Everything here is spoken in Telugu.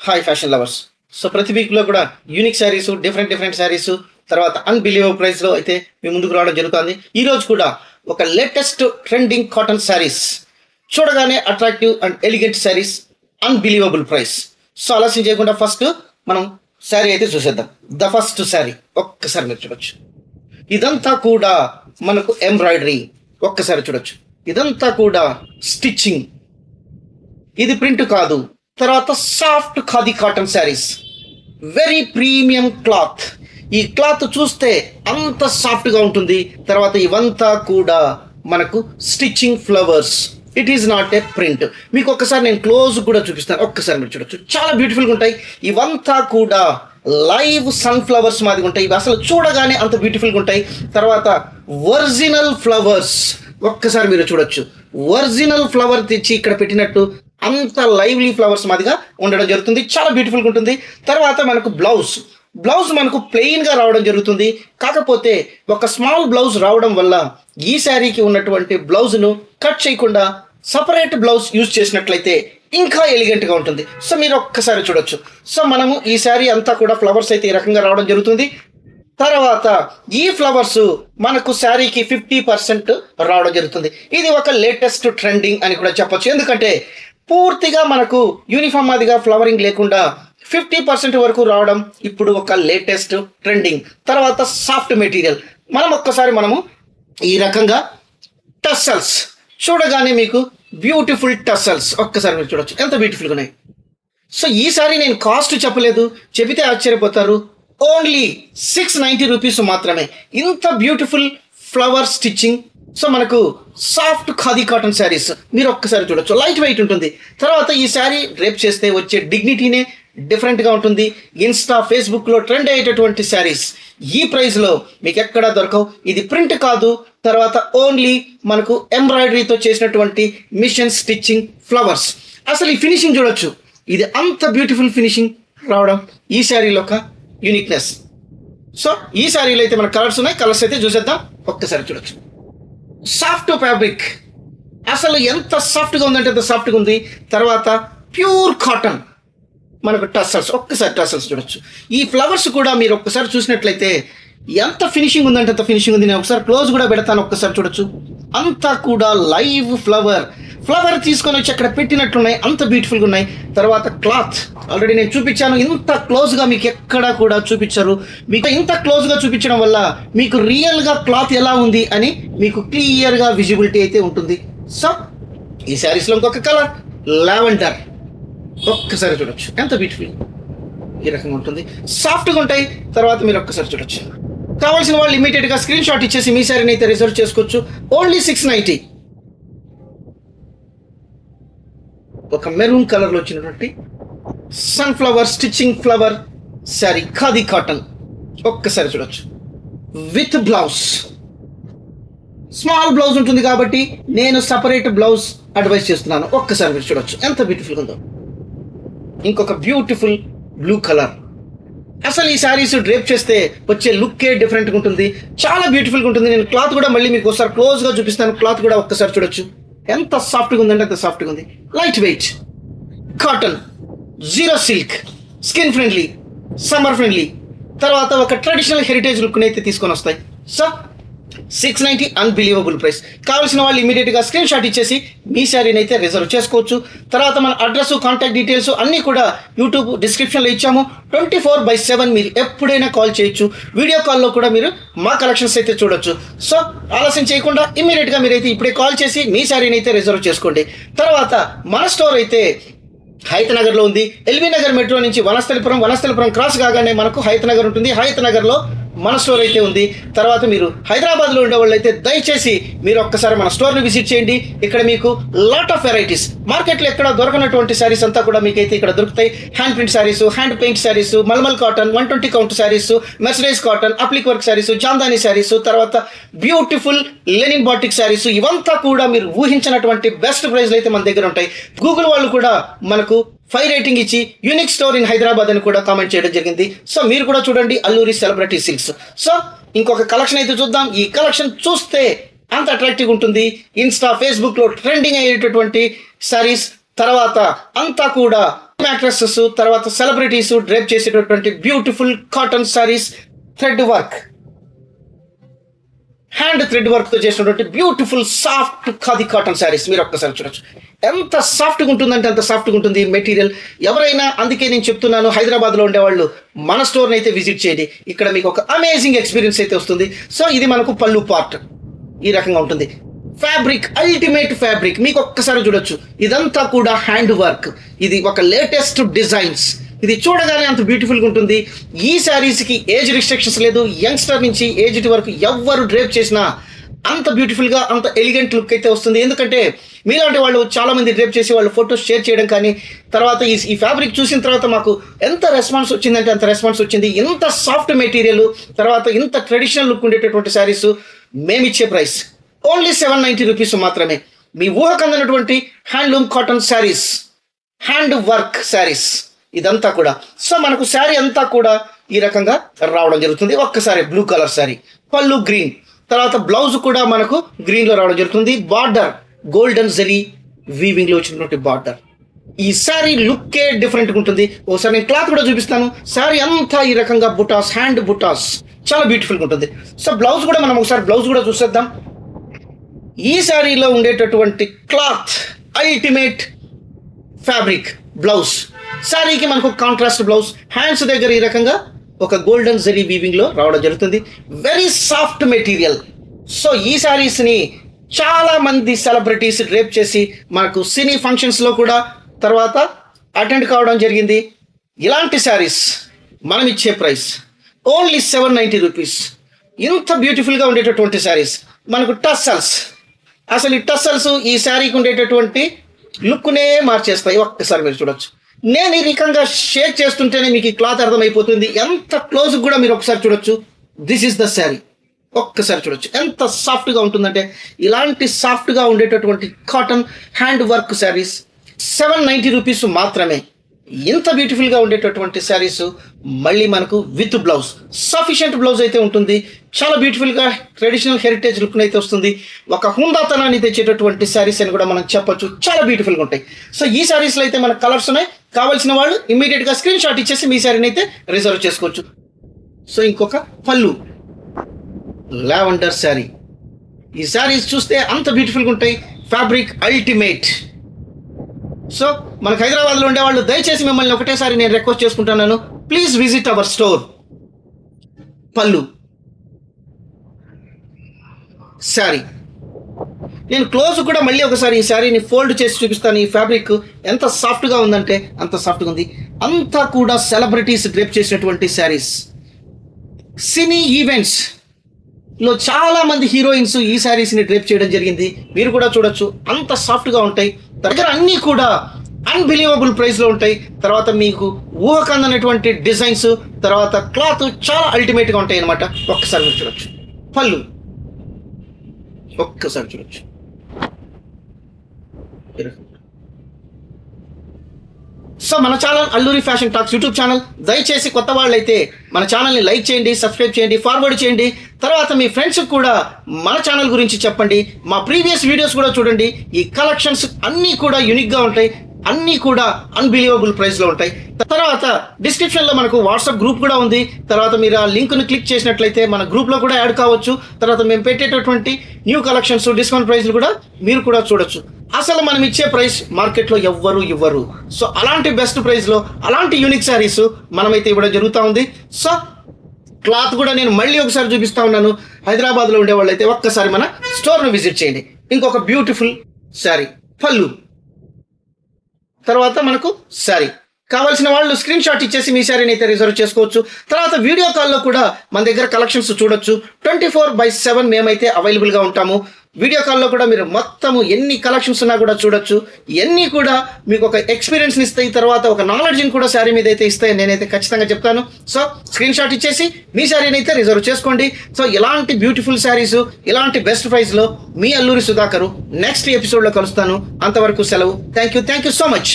Hi fashion lovers. సో ప్రతి వీక్లో కూడా యూనిక్ శారీస్, డిఫరెంట్ శారీస్, తర్వాత అన్బిలీవబుల్ ప్రైస్లో అయితే మీ ముందుకు రావడం జరుగుతుంది. ఈరోజు కూడా ఒక లేటెస్ట్ ట్రెండింగ్ కాటన్ శారీస్, చూడగానే attractive and elegant saris, unbelievable price. So ఆలస్యం చేయకుండా ఫస్ట్ మనం శారీ అయితే చూసేద్దాం. ద ఫస్ట్ శారీ ఒక్కసారి మీరు చూడొచ్చు. ఇదంతా కూడా మనకు ఎంబ్రాయిడరీ, ఒక్కసారి చూడొచ్చు. ఇదంతా కూడా స్టిచ్చింగ్, ఇది ప్రింట్ కాదు. తర్వాత soft khadi cotton saris, very premium cloth. ఈ క్లాత్ చూస్తే అంత సాఫ్ట్గా ఉంటుంది. తర్వాత ఇవంతా కూడా మనకు stitching flowers, it is not a print. మీకు ఒక్కసారి నేను క్లోజ్ కూడా చూపిస్తాను, ఒక్కసారి మీరు చూడొచ్చు. చాలా బ్యూటిఫుల్గా ఉంటాయి. ఇవంతా కూడా లైవ్ సన్ ఫ్లవర్స్ మాదిగా ఉంటాయి. ఇవి అసలు చూడగానే అంత బ్యూటిఫుల్గా ఉంటాయి. తర్వాత ఒరిజినల్ ఫ్లవర్స్, ఒక్కసారి మీరు చూడొచ్చు. ఒరిజినల్ ఫ్లవర్ తెచ్చి ఇక్కడ పెట్టినట్టు అంత లైవ్లీ ఫ్లవర్స్ మాదిగా ఉండడం జరుగుతుంది. చాలా బ్యూటిఫుల్గా ఉంటుంది. తర్వాత మనకు బ్లౌజ్ మనకు ప్లెయిన్గా రావడం జరుగుతుంది. కాకపోతే ఒక స్మాల్ బ్లౌజ్ రావడం వల్ల ఈ శారీకి ఉన్నటువంటి బ్లౌజ్ను కట్ చేయకుండా సపరేట్ బ్లౌజ్ యూజ్ చేసినట్లయితే ఇంకా ఎలిగెంట్గా ఉంటుంది. సో మీరు ఒక్కసారి చూడొచ్చు. సో మనము ఈ శారీ అంతా కూడా ఫ్లవర్స్ అయితే ఈ రకంగా రావడం జరుగుతుంది. తర్వాత ఈ ఫ్లవర్స్ మనకు శారీకి 50% రావడం జరుగుతుంది. ఇది ఒక లేటెస్ట్ ట్రెండింగ్ అని కూడా చెప్పొచ్చు. ఎందుకంటే పూర్తిగా మనకు యూనిఫామ్ మాదిగా ఫ్లవరింగ్ లేకుండా 50% వరకు రావడం ఇప్పుడు ఒక లేటెస్ట్ ట్రెండింగ్. తర్వాత సాఫ్ట్ మెటీరియల్, మనము ఈ రకంగా టస్సల్స్, చూడగానే మీకు బ్యూటిఫుల్ టస్సల్స్, ఒక్కసారి మీరు చూడొచ్చు ఎంత బ్యూటిఫుల్గా ఉన్నాయి. సో ఈ సారీ నేను కాస్ట్ చెప్పలేదు, చెబితే ఆశ్చర్యపోతారు. ఓన్లీ 690 రూపీస్ మాత్రమే. ఇంత బ్యూటిఫుల్ ఫ్లవర్ స్టిచ్చింగ్. సో మనకు సాఫ్ట్ ఖాదీ కాటన్ శారీస్ మీరు ఒక్కసారి చూడొచ్చు. లైట్ వెయిట్ ఉంటుంది. తర్వాత ఈ శారీ డ్రేప్ చేస్తే వచ్చే డిగ్నిటీనే డిఫరెంట్గా ఉంటుంది. ఇన్స్టా, ఫేస్బుక్లో ట్రెండ్ అయ్యేటటువంటి శారీస్ ఈ ప్రైస్లో మీకు ఎక్కడా దొరకవు. ఇది ప్రింట్ కాదు. తర్వాత ఓన్లీ మనకు ఎంబ్రాయిడరీతో చేసినటువంటి మిషన్ స్టిచ్చింగ్ ఫ్లవర్స్. అసలు ఈ ఫినిషింగ్ చూడొచ్చు. ఇది అంత బ్యూటిఫుల్ ఫినిషింగ్ రావడం ఈ శారీలో ఒక యూనిక్నెస్. సో ఈ శారీలో అయితే మన కలర్స్ ఉన్నాయి. కలర్స్ అయితే చూసేద్దాం, ఒక్కసారి చూడొచ్చు. సాఫ్ట్ ఫ్యాబ్రిక్, అసలు ఎంత సాఫ్ట్గా ఉందంటే అంత సాఫ్ట్గా ఉంది. తర్వాత ప్యూర్ కాటన్, మనకు టస్సల్స్, ఒక్కసారి టస్సల్స్ చూడొచ్చు. ఈ ఫ్లవర్స్ కూడా మీరు ఒక్కసారి చూసినట్లయితే ఎంత ఫినిషింగ్ ఉందంటే అంత ఫినిషింగ్ ఉంది. నేను ఒకసారి క్లోజ్ కూడా పెడతాను, ఒక్కసారి చూడొచ్చు. అంతా కూడా లైవ్ ఫ్లవర్ తీసుకొని వచ్చి అక్కడ పెట్టినట్లున్నాయి, అంత బ్యూటిఫుల్గా ఉన్నాయి. తర్వాత క్లాత్ ఆల్రెడీ నేను చూపించాను. ఇంత క్లోజ్గా మీకు ఎక్కడా కూడా చూపించారు. మీకు ఇంత క్లోజ్గా చూపించడం వల్ల మీకు రియల్గా క్లాత్ ఎలా ఉంది అని మీకు క్లియర్గా విజిబిలిటీ అయితే ఉంటుంది. సో ఈ శారీస్లో ఇంకొక కలర్ లావెండర్, ఒక్కసారి చూడొచ్చు ఎంత బ్యూటిఫుల్ ఈ రకంగా ఉంటుంది. సాఫ్ట్గా ఉంటాయి. తర్వాత మీరు ఒక్కసారి చూడొచ్చు. కావాల్సిన వాళ్ళు ఇమీడియట్గా స్క్రీన్ షాట్ ఇచ్చేసి మీ శారీని అయితే రిజర్వ్ చేసుకోవచ్చు. ఓన్లీ 690. ఒక మెరూన్ కలర్లో వచ్చినటువంటి sunflower stitching flower sari, khadi cotton, ఒక్కసారి చూడొచ్చు. విత్ బ్లౌజ్, స్మాల్ బ్లౌజ్ ఉంటుంది కాబట్టి నేను సపరేట్ బ్లౌజ్ అడ్వైస్ చేస్తున్నాను. ఒక్కసారి మీరు చూడొచ్చు ఎంత బ్యూటిఫుల్గా ఉందో. ఇంకొక బ్యూటిఫుల్ బ్లూ కలర్. అసలు ఈ శారీస్ డ్రేప్ చేస్తే వచ్చే లుక్కే డిఫరెంట్గా ఉంటుంది. చాలా బ్యూటిఫుల్గా ఉంటుంది. నేను క్లాత్ కూడా మళ్ళీ మీకు ఒకసారి క్లోజ్గా చూపిస్తాను. క్లాత్ కూడా ఒక్కసారి చూడొచ్చు ఎంత సాఫ్ట్గా ఉందంటే అంత సాఫ్ట్గా ఉంది. Light weight cotton, zero silk, skin friendly, summer friendly. తర్వాత ఒక ట్రెడిషనల్ హెరిటేజ్ లుక్ని అయితే తీసుకొని వస్తాయి. So 690 unbelievable price. కావాల్సిన వాళ్ళు ఇమీడియట్గా స్క్రీన్ షాట్ ఇచ్చేసి మీ శారీని అయితే రిజర్వ్ చేసుకోవచ్చు. తర్వాత మన అడ్రస్, కాంటాక్ట్ డీటెయిల్స్ అన్నీ కూడా యూట్యూబ్ డిస్క్రిప్షన్లో ఇచ్చాము. 24/7 మీరు ఎప్పుడైనా కాల్ చేయొచ్చు. వీడియో కాల్లో కూడా మీరు మా కలెక్షన్స్ అయితే చూడొచ్చు. సో ఆలస్యం చేయకుండా ఇమీడియట్గా మీరైతే ఇప్పుడే కాల్ చేసి మీ శారీని అయితే రిజర్వ్ చేసుకోండి. తర్వాత మన స్టోర్ అయితే హైత్ నగర్లో ఉంది. ఎల్బీ నగర్ మెట్రో నుంచి వనస్థలిపురం క్రాస్ కాగానే మనకు హైత్ నగర్ ఉంటుంది. హైత్ నగర్లో మన స్టోర్ అయితే ఉంది. తర్వాత మీరు హైదరాబాద్లో ఉండే వాళ్ళు అయితే దయచేసి మీరు ఒక్కసారి మన స్టోర్ని విజిట్ చేయండి. ఇక్కడ మీకు లాట్ ఆఫ్ వెరైటీస్, మార్కెట్లో ఎక్కడ దొరకనటువంటి శారీస్ అంతా కూడా మీకైతే ఇక్కడ దొరుకుతాయి. Hand print saris, hand paint saris, mulmul cotton, 120 count saris, mercerise cotton, applique work saris, Jamdani saris, తర్వాత బ్యూటిఫుల్ లెనిన్ బాటిక్ శారీస్, ఇవంతా కూడా మీరు ఊహించినటువంటి బెస్ట్ ప్రైస్లు అయితే మన దగ్గర ఉంటాయి. గూగుల్ వాళ్ళు కూడా మనకు 5 రేటింగ్ ఇచ్చి యూనిక్ స్టోర్ ఇన్ హైదరాబాద్ అని కూడా కామెంట్ చేయడం జరిగింది. సో మీరు కూడా చూడండి, అల్లూరి సెలబ్రిటీ సిల్క్స్. సో ఇంకొక కలెక్షన్ అయితే చూద్దాం. ఈ కలెక్షన్ చూస్తే అంత అట్రాక్టివ్గా ఉంటుంది. ఇన్స్టా, ఫేస్బుక్లో ట్రెండింగ్ అయ్యేటటువంటి శారీస్. తర్వాత అంతా కూడా మ్యాట్రసెస్, తర్వాత సెలబ్రిటీస్ డ్రేప్ చేసేటటువంటి beautiful cotton saris, thread work, hand thread work తో చేసినటువంటి beautiful soft khadi cotton saris మీరు ఒక్కసారి చూడొచ్చు. ఎంత సాఫ్ట్గా ఉంటుందంటే అంత సాఫ్ట్గా ఉంటుంది మెటీరియల్. ఎవరైనా, అందుకే నేను చెప్తున్నాను, హైదరాబాద్లో ఉండేవాళ్ళు మన స్టోర్ని అయితే విజిట్ చేయండి. ఇక్కడ మీకు ఒక అమేజింగ్ ఎక్స్పీరియన్స్ అయితే వస్తుంది. సో ఇది మనకు పళ్ళు పార్ట్ ఈ రకంగా ఉంటుంది. ఫ్యాబ్రిక్, అల్టిమేట్ ఫ్యాబ్రిక్ మీకు ఒక్కసారి చూడొచ్చు. ఇదంతా కూడా హ్యాండ్ వర్క్. ఇది ఒక లేటెస్ట్ డిజైన్స్. ఇది చూడగానే అంత బ్యూటిఫుల్గా ఉంటుంది. ఈ శారీస్కి ఏజ్ రిస్ట్రిక్షన్స్ లేదు. యంగ్స్టర్ నుంచి ఏజ్డ్ వరకు ఎవ్వరు డ్రేప్ చేసినా అంత బ్యూటిఫుల్గా, అంత ఎలిగెంట్ లుక్ అయితే వస్తుంది. ఎందుకంటే మీలాంటి వాళ్ళు చాలామంది డ్రేప్ చేసి వాళ్ళు ఫొటోస్ షేర్ చేయడం కానీ, తర్వాత ఈ ఫ్యాబ్రిక్ చూసిన తర్వాత మాకు ఎంత రెస్పాన్స్ వచ్చిందంటే అంత రెస్పాన్స్ వచ్చింది. ఇంత సాఫ్ట్ మెటీరియల్, తర్వాత ఇంత ట్రెడిషనల్ లుక్ ఉండేటటువంటి శారీస్ మేమిచ్చే ప్రైస్ ఓన్లీ 790 రూపీస్ మాత్రమే. మీ ఊహకు అందనటువంటి handloom cotton sarees, hand work sarees ఇదంతా కూడా. సో మనకు శారీ అంతా కూడా ఈ రకంగా రావడం జరుగుతుంది. ఒక్కసారి బ్లూ కలర్ శారీ, పళ్ళు గ్రీన్, తర్వాత బ్లౌజ్ కూడా మనకు గ్రీన్లో రావడం జరుగుతుంది. బార్డర్ గోల్డెన్ జరీ వీవింగ్లో వచ్చినటువంటి బార్డర్. ఈ శారీ లుక్కే డిఫరెంట్గా ఉంటుంది. ఒకసారి నేను క్లాత్ కూడా చూపిస్తాను. శారీ అంతా ఈ రకంగా బుటాస్, హ్యాండ్ బుటాస్, చాలా బ్యూటిఫుల్గా ఉంటుంది. సో బ్లౌజ్ కూడా మనం ఒకసారి బ్లౌజ్ కూడా చూసేద్దాం. ఈ శారీలో ఉండేటటువంటి క్లాత్ అల్టిమేట్ ఫ్యాబ్రిక్ బ్లౌజ్. శారీకి మనకు కాంట్రాస్ట్ బ్లౌజ్, హ్యాండ్స్ దగ్గర ఈ రకంగా ఒక గోల్డెన్ జరీ వీవింగ్లో రావడం జరుగుతుంది. Very soft material. సో ఈ శారీస్ని చాలా మంది సెలబ్రిటీస్ డ్రేప్ చేసి మనకు సినీ ఫంక్షన్స్లో కూడా తర్వాత అటెండ్ కావడం జరిగింది. ఇలాంటి శారీస్ మనం ఇచ్చే ప్రైస్ ఓన్లీ 790 రూపీస్. ఇంత బ్యూటిఫుల్గా ఉండేటటువంటి శారీస్. మనకు టస్సల్స్, అసలు ఈ టస్సల్స్ ఈ శారీకి ఉండేటటువంటి లుక్నే మార్చేస్తాయి. ఒక్కసారి మీరు చూడొచ్చు. నేను ఈ రకంగా షేక్ చేస్తుంటేనే మీకు ఈ క్లాత్ అర్థమైపోతుంది. ఎంత క్లోజ్ కూడా మీరు ఒకసారి చూడొచ్చు. This is the sari. ఒక్కసారి చూడొచ్చు ఎంత సాఫ్ట్గా ఉంటుందంటే. ఇలాంటి సాఫ్ట్గా ఉండేటటువంటి cotton hand work saris 790 rupees మాత్రమే. ఇంత బ్యూటిఫుల్గా ఉండేటటువంటి శారీస్ మళ్ళీ మనకు విత్ బ్లౌజ్, సఫిషియంట్ బ్లౌజ్ అయితే ఉంటుంది. చాలా బ్యూటిఫుల్గా ట్రెడిషనల్ హెరిటేజ్ లుక్ అయితే వస్తుంది. ఒక హుందాతనాన్ని తెచ్చేటటువంటి శారీస్ అని కూడా మనం చెప్పొచ్చు. చాలా బ్యూటిఫుల్గా ఉంటాయి. సో ఈ శారీస్లో అయితే మనకు కలర్స్ ఉన్నాయి. కావాల్సిన వాళ్ళు ఇమీడియట్గా స్క్రీన్ షాట్ ఇచ్చేసి మీ శారీని అయితే రిజర్వ్ చేసుకోవచ్చు. సో ఇంకొక పళ్ళు లావెండర్ శారీ. ఈ శారీస్ చూస్తే అంత బ్యూటిఫుల్గా ఉంటాయి. Fabric ultimate. సో మనకు హైదరాబాద్లో ఉండేవాళ్ళు దయచేసి మిమ్మల్ని ఒకటేసారి నేను రిక్వెస్ట్ చేసుకుంటున్నాను, ప్లీజ్ విజిట్ అవర్ స్టోర్. పళ్ళు శారీ నేను క్లోజ్ కూడా మళ్ళీ ఒకసారి ఈ శారీని ఫోల్డ్ చేసి చూపిస్తాను. ఈ ఫ్యాబ్రిక్ ఎంత సాఫ్ట్గా ఉందంటే అంత సాఫ్ట్గా ఉంది. అంతా కూడా సెలబ్రిటీస్ డ్రేప్ చేసినటువంటి శారీస్. సినీ ఈవెంట్స్లో చాలా మంది హీరోయిన్స్ ఈ శారీస్ని డ్రేప్ చేయడం జరిగింది. మీరు కూడా చూడొచ్చు. అంత సాఫ్ట్గా ఉంటాయి. దగ్గర అన్నీ కూడా అన్బిలీవబుల్ ప్రైస్లో ఉంటాయి. తర్వాత మీకు ఊహకందనటువంటి డిజైన్స్, తర్వాత క్లాత్ చాలా అల్టిమేట్గా ఉంటాయి అన్నమాట. ఒక్కసారి మీరు చూడొచ్చు. పళ్ళు ఒక్కసారి చూడొచ్చు. సో మన channel Alluri fashion talks YouTube channel. దయచేసి కొత్త వాళ్ళైతే మన ఛానల్ని లైక్ చేయండి, సబ్స్క్రైబ్ చేయండి, ఫార్వర్డ్ చేయండి. తర్వాత మీ ఫ్రెండ్స్కి కూడా మన ఛానల్ గురించి చెప్పండి. మా ప్రీవియస్ వీడియోస్ కూడా చూడండి. ఈ కలెక్షన్స్ అన్నీ కూడా యూనిక్గా ఉంటాయి. అన్నీ కూడా అన్బిలీవబుల్ ప్రైస్లో ఉంటాయి. తర్వాత డిస్క్రిప్షన్లో మనకు వాట్సాప్ గ్రూప్ కూడా ఉంది. తర్వాత మీరు ఆ లింక్ను క్లిక్ చేసినట్లయితే మన గ్రూప్లో కూడా యాడ్ కావచ్చు. తర్వాత మేము పెట్టేటటువంటి న్యూ కలెక్షన్స్, డిస్కౌంట్ ప్రైస్లు కూడా మీరు కూడా చూడొచ్చు. అసలు మనం ఇచ్చే ప్రైస్ మార్కెట్లో ఎవ్వరు ఇవ్వరు. సో అలాంటి బెస్ట్ ప్రైస్లో అలాంటి యూనిక్ శారీస్ మనమైతే ఇవ్వడం జరుగుతూ ఉంది. సో క్లాత్ కూడా నేను మళ్ళీ ఒకసారి చూపిస్తూ ఉన్నాను. హైదరాబాద్లో ఉండేవాళ్ళు అయితే ఒక్కసారి మన స్టోర్ను విజిట్ చేయండి. ఇంకొక బ్యూటిఫుల్ శారీ, పళ్ళు, తర్వాత మనకు శారీ. కావాల్సిన వాళ్ళు స్క్రీన్ షాట్ ఇచ్చేసి మీ శారీని అయితే రిజర్వ్ చేసుకోవచ్చు. తర్వాత వీడియో కాల్లో కూడా మన దగ్గర కలెక్షన్స్ చూడొచ్చు. 24/7 మేమైతే అవైలబుల్గా ఉంటాము. వీడియో కాల్లో కూడా మీరు మొత్తము ఎన్ని కలెక్షన్స్ ఉన్నా కూడా చూడొచ్చు. ఇవన్నీ కూడా మీకు ఒక ఎక్స్పీరియన్స్ని ఇస్తాయి. తర్వాత ఒక నాలెడ్జ్ని కూడా శారీ మీద అయితే ఇస్తాయి, నేనైతే ఖచ్చితంగా చెప్తాను. సో స్క్రీన్ షాట్ ఇచ్చేసి మీ శారీని అయితే రిజర్వ్ చేసుకోండి. సో ఇలాంటి బ్యూటిఫుల్ శారీస్, ఇలాంటి బెస్ట్ ప్రైస్లో మీ అల్లూరి సుధాకరు నెక్స్ట్ ఎపిసోడ్లో కలుస్తాను. అంతవరకు సెలవు. Thank you so much.